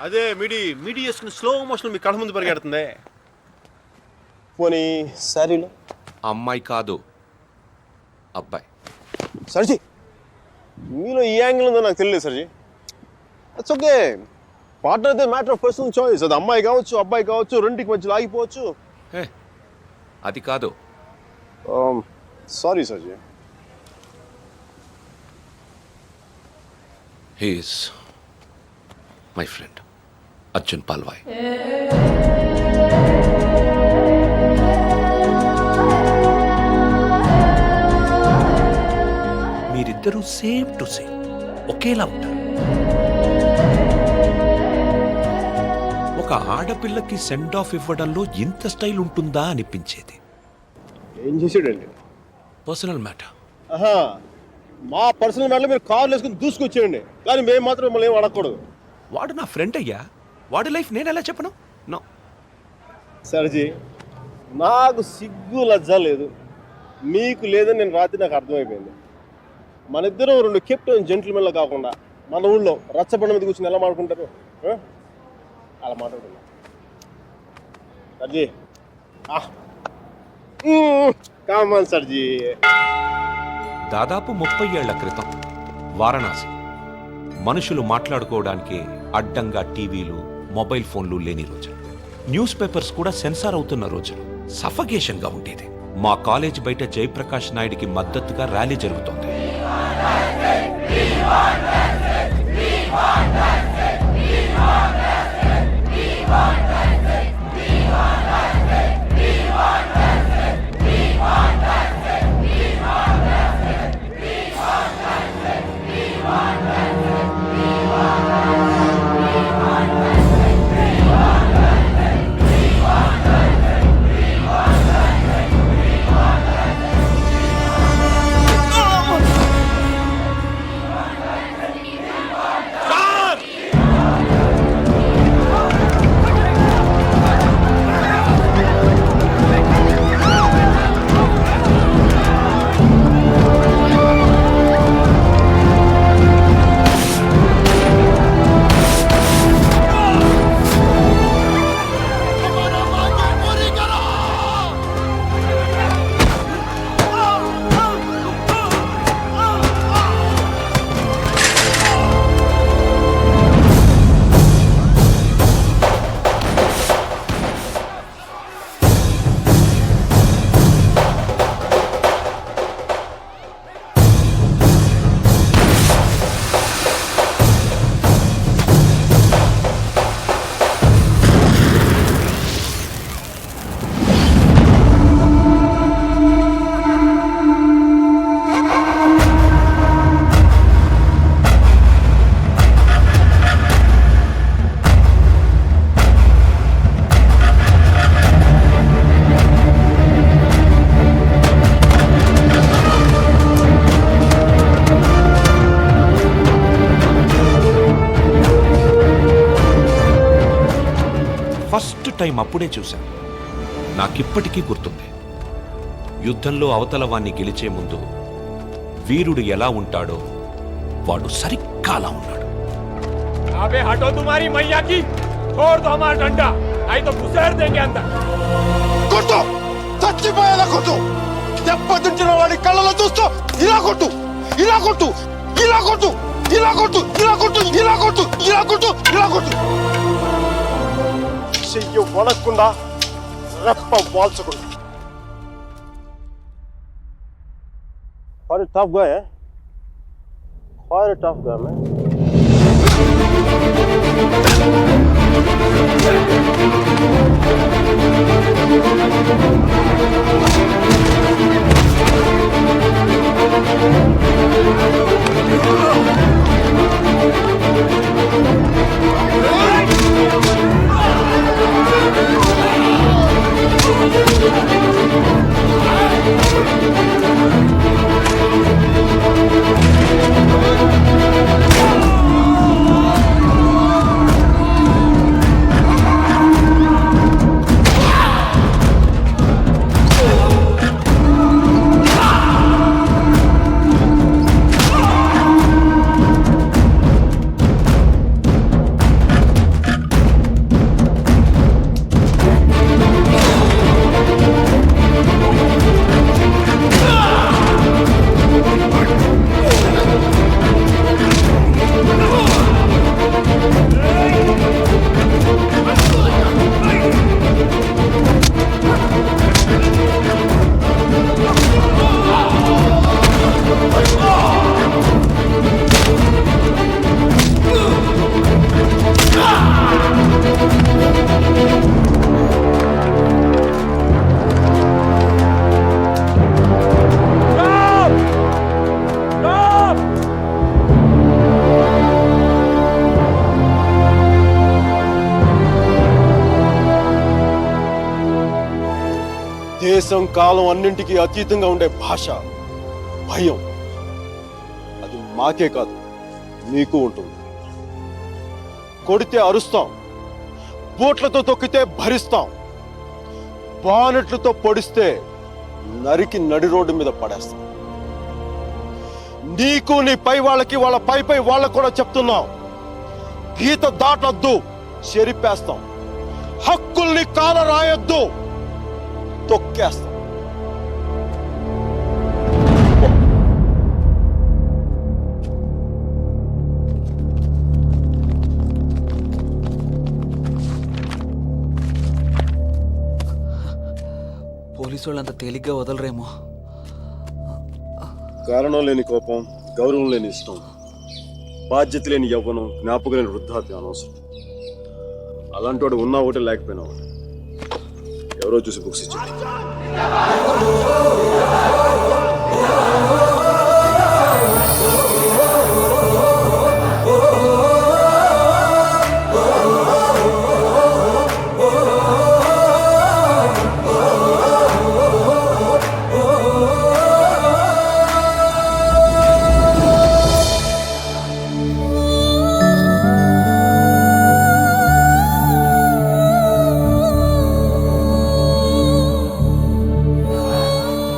అదే మీడి చేసుకుని slow motion మీ కళ్ళ ముందు పరిగెడుతుంది. పోనీ శారీలో అమ్మాయి కాదు అబ్బాయి. సర్జీ మీలో ఈ యాంగిల్ ఉందో నాకు తెలియదు సర్జీ. It's okay. పార్ట్నర్ అయితే మ్యాటర్ ఆఫ్ పర్సనల్ చాయిస్. అది అమ్మాయి కావచ్చు అబ్బాయి కావచ్చు, రెండింటికి మధ్యలో ఆగిపోవచ్చు. అది కాదు. సారీ సర్జీ. He is my friend Arjun Palvai. మీరిద్దరూ సేమ్ టు సేమ్ ఒకేలా ఉంటారు. ఒక ఆడపిల్లకి సెండ్ ఆఫ్ ఇవ్వడంలో ఇంత స్టైల్ ఉంటుందా అనిపించేది. ఏం చేసాడండి? Personal matter. మా పర్సనల్ మ్యాటర్లో మీరు కార్లు వేసుకుని దూసుకొచ్చేయండి, కానీ మేము మాత్రం మిమ్మల్ని ఏం అడగకూడదు. వాడు నా ఫ్రెండ్ అయ్యా, వాడి లైఫ్ నేను ఎలా చెప్పను? నో సర్జీ, నాకు సిగ్గు లజ్జ లేదు, మీకు లేదని నేను రాత్రి నాకు అర్థమైపోయింది. మన ఇద్దరం రెండు కెప్టెన్ జెంటిల్మెన్లా కాకుండా మన ఊళ్ళో రచ్చబండ మీద కూర్చొని ఎలా మాట్లాడుకుంటారు అలా మాట్లాడుతున్నా. సర్జీ కామన్ సర్జీ. దాదాపు 30 ఏళ్ల క్రితం వారణాసి. మనుషులు మాట్లాడుకోవడానికి అడ్డంగా టీవీలు మొబైల్ ఫోన్లు లేని రోజులు. న్యూస్ పేపర్స్ కూడా సెన్సార్ అవుతున్న రోజులు. సఫకేషన్గా ఉండేది. మా కాలేజ్ బయట జయప్రకాష్ నాయుడికి మద్దతుగా ర్యాలీ జరుగుతోంది. ఫస్ట్ టైం అప్పుడే చూశాను. నాకిప్పటికీ గుర్తుంది. యుద్ధంలో అవతల వాణ్ణి గెలిచే ముందు వీరుడు ఎలా ఉంటాడో వాడు సరిగ్గా అలా ఉన్నాడు. అబే హటో తుమారీ మయ్యా కి छोड़ दो हमारा डंडा नहीं तो घुसेड़ देंगे अंदर. కొట్టు, చచ్చిపోయేలా కొట్టు. దెబ్బతించిన వాడి కళ్ళలో చూస్తూ ఇలా కొట్టు, ఇలా కొట్టు, ఇలా కొట్టు, ఇలా కొట్టు, ఇలా కొట్టు, ఇలా కొట్టు, ఇలా కొట్టు, ఇలా కొట్టు. చెయ్యి వణకుండా రెప్ప వాల్చకుండా. Quite a tough guy, eh? Quite a tough guy, man. దేశం కాలం అన్నింటికీ అతీతంగా ఉండే భాష భయం. అది మాకే కాదు మీకు ఉంటుంది. కొడితే అరుస్తాం, బూట్లతో తొక్కితే భరిస్తాం, బానెట్లతో పొడిస్తే నరికి నడి రోడ్డు మీద పడేస్తాం. నీకు నీ పై వాళ్ళకి వాళ్ళ పై వాళ్ళకు కూడా చెప్తున్నాం, గీత దాటొద్దు, చెరిపేస్తాం. హక్కుల్ని కాల రాయొద్దు, తొక్కేస్తాం. పోలీసు వాళ్ళు అంత తేలిగ్గా వదలరేమో. కారణం లేని కోపం, గౌరవం లేని ఇష్టం, బాధ్యత లేని యవ్వనం, జ్ఞాపకం లేని వృద్ధాప్యం అనవసరం. అలాంటి వాడు ఉన్నా ఒకటి లేకపోయినా ఒకటి. ఎవరో చూసి బుక్స్ ఇచ్చారు.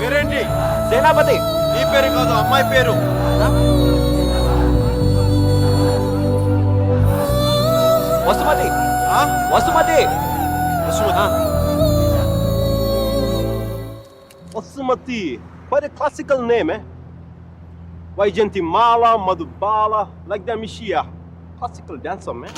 పేరేంటి? సేనాపతి. నీ పేరు కాదు, అమ్మాయి పేరు. వసుమతి. ఆ? Vasumathi. Vasumathi. Basmati, quite a classical name, eh? Vaijantimala, Madhubala, like the Mishia. Classical dancer, man.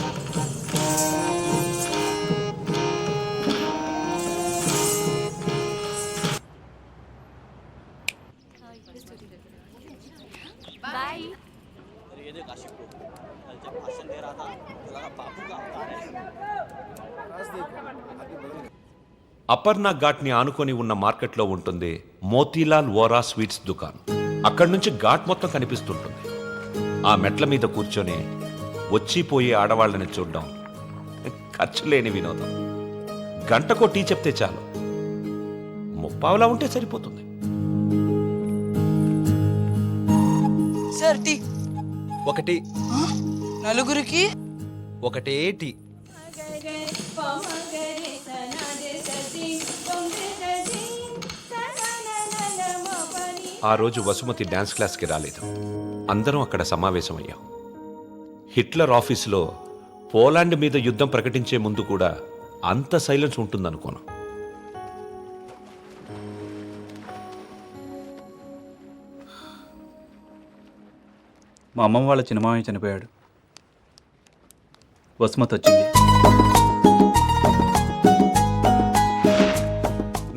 Aparna ఘాట్ని ఆనుకొని ఉన్న మార్కెట్లో ఉంటుంది మోతీలాల్ వోరా స్వీట్స్ దుకాన్. అక్కడి నుంచి ఘాట్ మొత్తం కనిపిస్తుంటుంది. ఆ మెట్ల మీద కూర్చొని వచ్చిపోయే ఆడవాళ్ళని చూడడం ఖర్చు లేని వినోదం. గంటకో టీ చెప్తే చాలు, ముప్పావులా ఉంటే సరిపోతుంది. సార్ టీ ఒకటి. నలుగురికి ఒకటే టీ. ఆ రోజు వసుమతి డాన్స్ క్లాస్కి రాలేదు. అందరం అక్కడ సమావేశమయ్యాం. హిట్లర్ ఆఫీసులో పోలాండ్ మీద యుద్ధం ప్రకటించే ముందు కూడా అంత సైలెన్స్ ఉంటుందనుకోను. మా అమ్మమ్మ వాళ్ళ చిన్నమామయ్య చనిపోయాడు. వసుమతి వచ్చింది.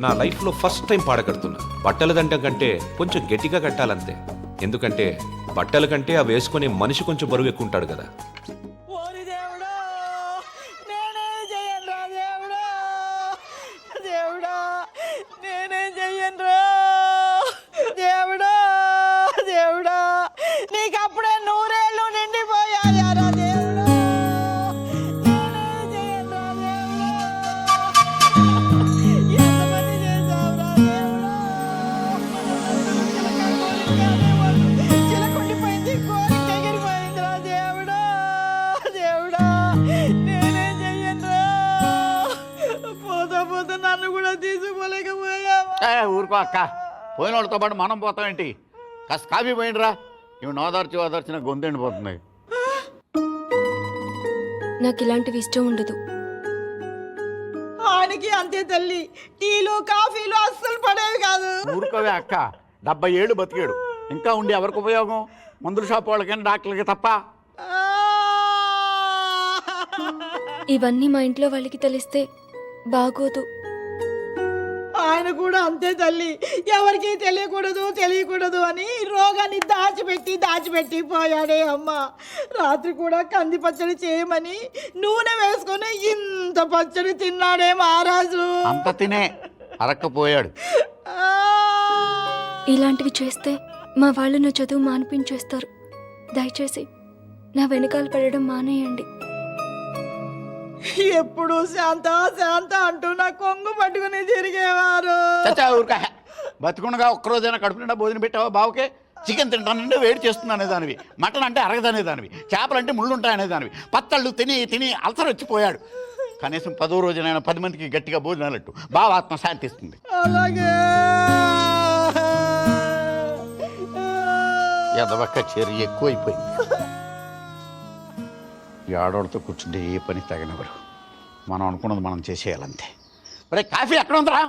నా లైఫ్లో ఫస్ట్ టైం పాడ కడుతున్నా. బట్టల దండం కంటే కొంచెం గట్టిగా కట్టాలంతే. ఎందుకంటే బట్టల కంటే అవి వేసుకునే మనిషి కొంచెం బరువు ఎక్కువ ఉంటాడు కదా. ఓరి దేవుడా, నేనేం చెయ్యనురా దేవుడా, దేవుడా నేనేం చెయ్యనురా దేవుడా, దేవుడా నీకు అప్పుడే 100 ఏళ్ళు నిండిపోయాయారా దేవుడా, నేనేం చెయ్యనురా దేవుడా, ఎంతమంది చేశావురా దేవుడా, చిలకొండిపోయింది, కోరిక ఎగిరిపోయిందిరా దేవుడా, దేవుడా నేనేం చెయ్యనురా, పోతా పోతా నన్ను కూడా తీసుకోలేకపోయావా. ఊరుకో అక్క, పోయిన వాళ్ళతో పాటు మనం పోతాం ఏంటి? కాస్త కాఫీ పోయిండ్రా. ఇవి ఓదార్చిన గొంతెండిపోతుంది. నాకు ఇలాంటివి ఇష్టం ఉండదు. ఆయనకి అంతే తల్లి, టీలు కాఫీలు అస్సలు పడేవి కాదు. ఊరుకోవే అక్క, 70 ఏళ్ళు బతికాడు. ఇంకా ఉండి ఎవరికి ఉపయోగం? మందుల షాప్ వాళ్ళకైనా డాక్టర్లకి తప్ప. ఇవన్నీ మా ఇంట్లో వాళ్ళకి తెలిస్తే బాగోదు. ఆయన కూడా అంతే తల్లి, ఎవరికి తెలియకూడదు అని రోగాన్ని దాచిపెట్టి పోయాడే అమ్మ. రాత్రి కూడా కంది పచ్చడి చేయమని నూనె వేసుకొని ఇంత పచ్చడి తిన్నాడే మహారాజు. అంత తినే అరక్కపోయాడు. ఇలాంటివి చేస్తే మా వాళ్ళు నా చదువు మానిపించేస్తారు. దయచేసి నా వెనకాల పడడం మానేయండి. ఎప్పుడు శాంత శాంత అంటూ నా కొంగు పట్టుకుని తిరిగేవారు. చచ్చా ఊరికా బతికుండగా ఒక్కరోజైనా కడుపు నిండా భోజనం పెట్టావా బావకే? చికెన్ తింటానంటే వేడి చేస్తుంది అనేదానివి, మటన్ అంటే అరగదనేదానివి, చేపలంటే ముళ్ళు ఉంటాయనేదానివి, పచ్చళ్ళు తిని తిని అల్సర్ వచ్చిపోయాడు. కనీసం 10వ రోజునైనా 10 మందికి గట్టిగా భోజనాలట్టు బావ ఆత్మ శాంతిస్తుంది. అలాగే ఎదవక్క చర్య ఎక్కువైపోయింది. ఈ ఆడవాళ్ళతో కూర్చుంటే ఏ పని తగినవరు. మనం అనుకున్నది మనం చేసేయాలంతే. మరి కాఫీ ఎక్కడ ఉందరా?